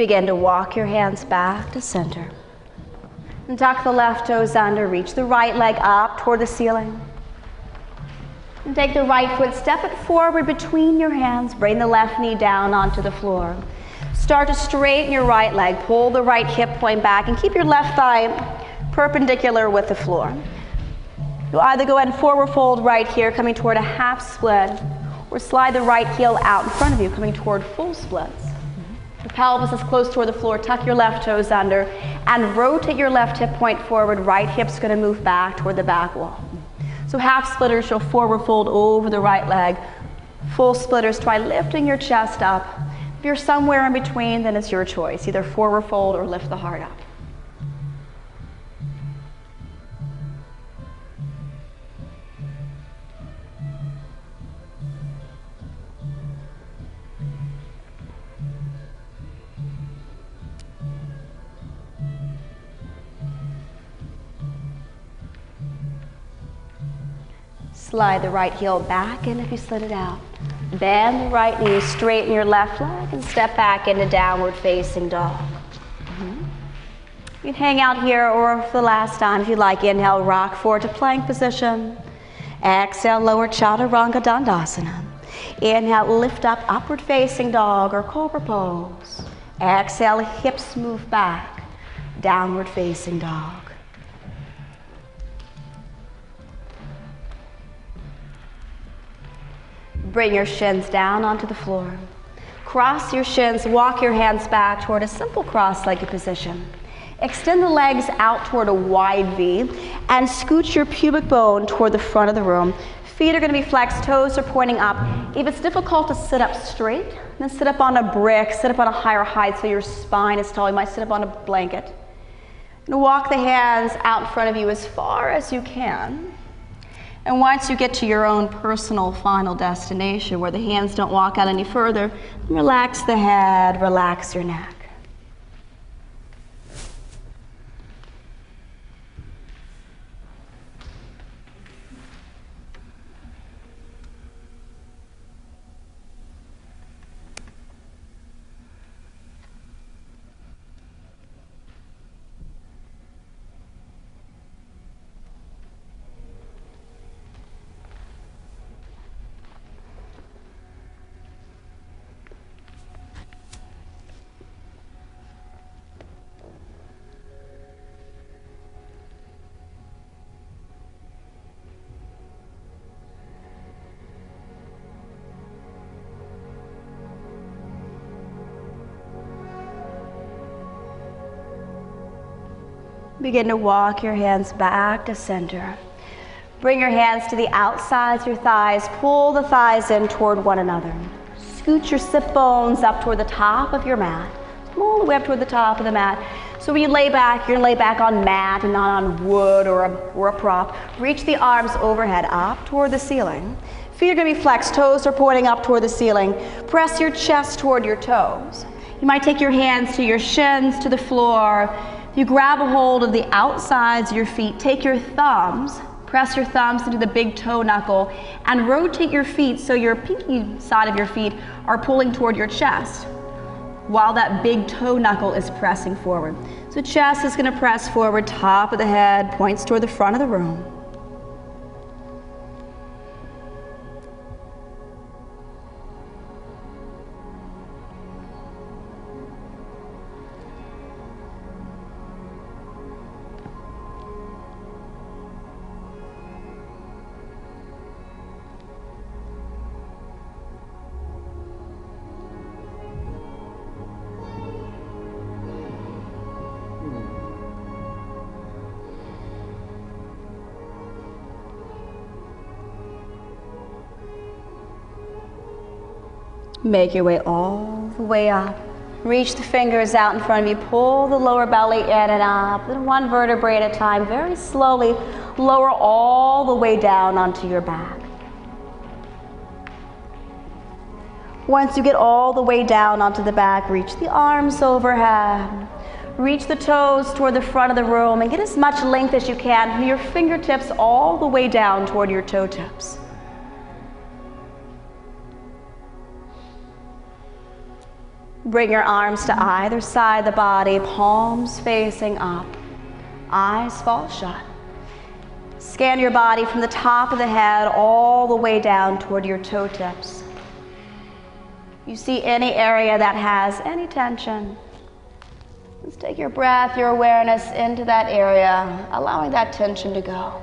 Begin to walk your hands back to center. And tuck the left toes under, reach the right leg up toward the ceiling. And take the right foot, step it forward between your hands, bring the left knee down onto the floor. Start to straighten your right leg, pull the right hip point back, and keep your left thigh perpendicular with the floor. You'll either go ahead and forward fold right here, coming toward a half split, or slide the right heel out in front of you, coming toward full splits. The pelvis is close toward the floor, tuck your left toes under, and rotate your left hip point forward. Right hip's gonna move back toward the back wall. So half splitters, you'll forward fold over the right leg. Full splitters, try lifting your chest up. If you're somewhere in between, then it's your choice. Either forward fold or lift the heart up. Slide the right heel back in if you slid it out. Bend the right knee, straighten your left leg, and step back into downward facing dog. You can hang out here, or for the last time, if you like, inhale, rock forward to plank position. Exhale, lower chaturanga dandasana. Inhale, lift up, upward facing dog or cobra pose. Exhale, hips move back, downward facing dog. Bring your shins down onto the floor. Cross your shins, walk your hands back toward a simple cross-legged position. Extend the legs out toward a wide V and scooch your pubic bone toward the front of the room. Feet are going to be flexed, toes are pointing up. If it's difficult to sit up straight, then sit up on a brick, sit up on a higher height so your spine is tall. You might sit up on a blanket. And walk the hands out in front of you as far as you can. And once you get to your own personal final destination where the hands don't walk out any further, relax the head, relax your neck. Begin to walk your hands back to center. Bring your hands to the outsides of your thighs. Pull the thighs in toward one another. Scoot your sit bones up toward the top of your mat. All the way up toward the top of the mat. So when you lay back, you're gonna lay back on mat and not on wood or a prop. Reach the arms overhead up toward the ceiling. Feet are gonna be flexed, toes are pointing up toward the ceiling. Press your chest toward your toes. You might take your hands to your shins, to the floor. You grab a hold of the outsides of your feet, take your thumbs, press your thumbs into the big toe knuckle, and rotate your feet so your pinky side of your feet are pulling toward your chest, while that big toe knuckle is pressing forward. So chest is gonna press forward, top of the head, points toward the front of the room. Make your way all the way up. Reach the fingers out in front of you. Pull the lower belly in and up. Then one vertebrae at a time. Very slowly lower all the way down onto your back. Once you get all the way down onto the back, reach the arms overhead. Reach the toes toward the front of the room and get as much length as you can from your fingertips all the way down toward your toe tips. Bring your arms to either side of the body, palms facing up. Eyes fall shut. Scan your body from the top of the head all the way down toward your toe tips. You see any area that has any tension. Let's take your breath, your awareness into that area, allowing that tension to go.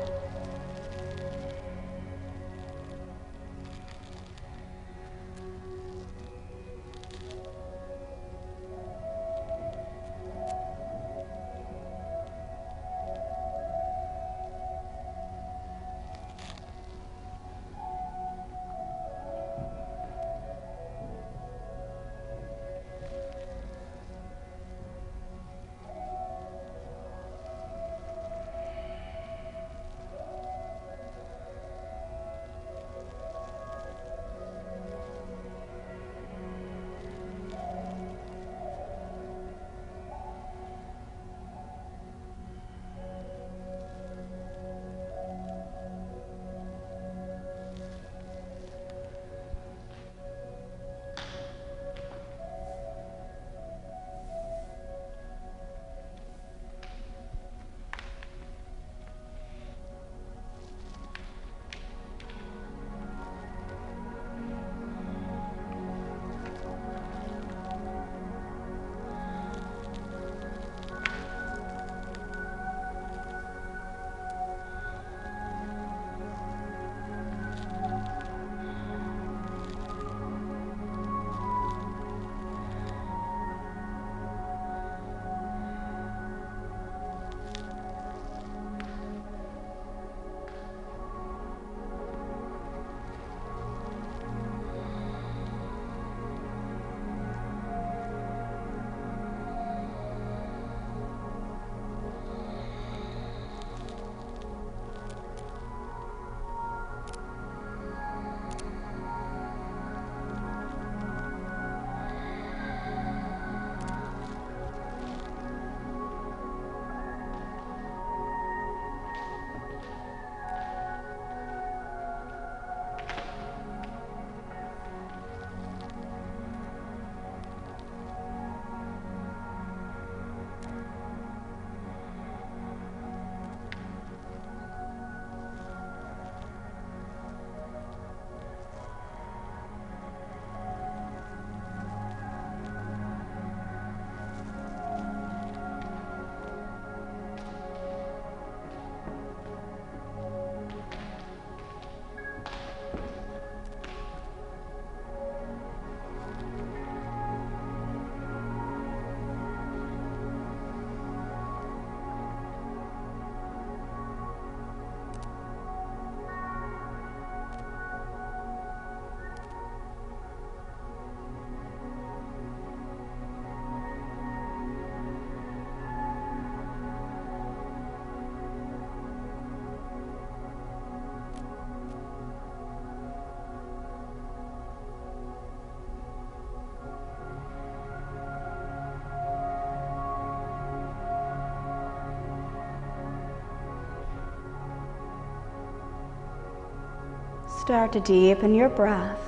Start to deepen your breath.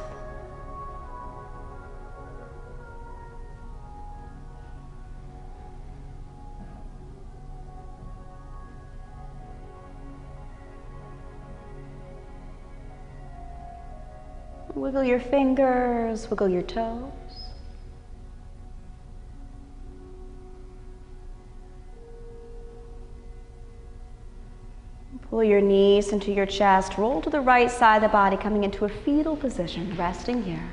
Wiggle your fingers, wiggle your toes. Pull your knees into your chest, roll to the right side of the body, coming into a fetal position, resting here.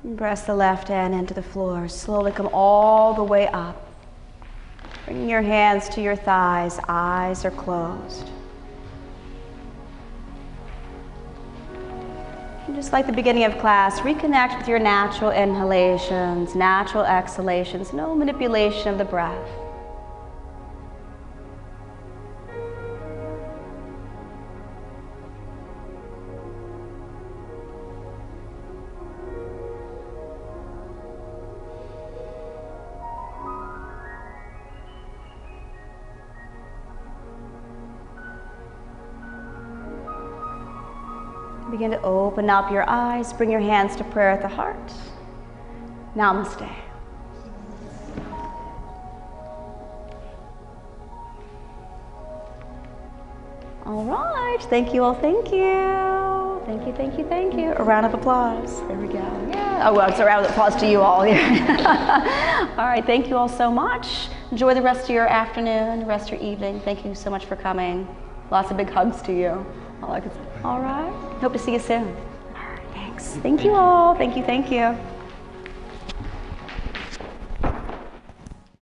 And press the left hand into the floor, slowly come all the way up. Bringing your hands to your thighs, eyes are closed. And just like the beginning of class, reconnect with your natural inhalations, natural exhalations, no manipulation of the breath. Begin to open up your eyes. Bring your hands to prayer at the heart. Namaste. All right, thank you all, thank you. Thank you, thank you, thank you. A round of applause, there we go. Yeah. Oh, well, it's a round of applause to you all. All right, thank you all so much. Enjoy the rest of your afternoon, the rest of your evening. Thank you so much for coming. Lots of big hugs to you. All right, hope to see you soon. All right, thanks. Thank you all, thank you, thank you.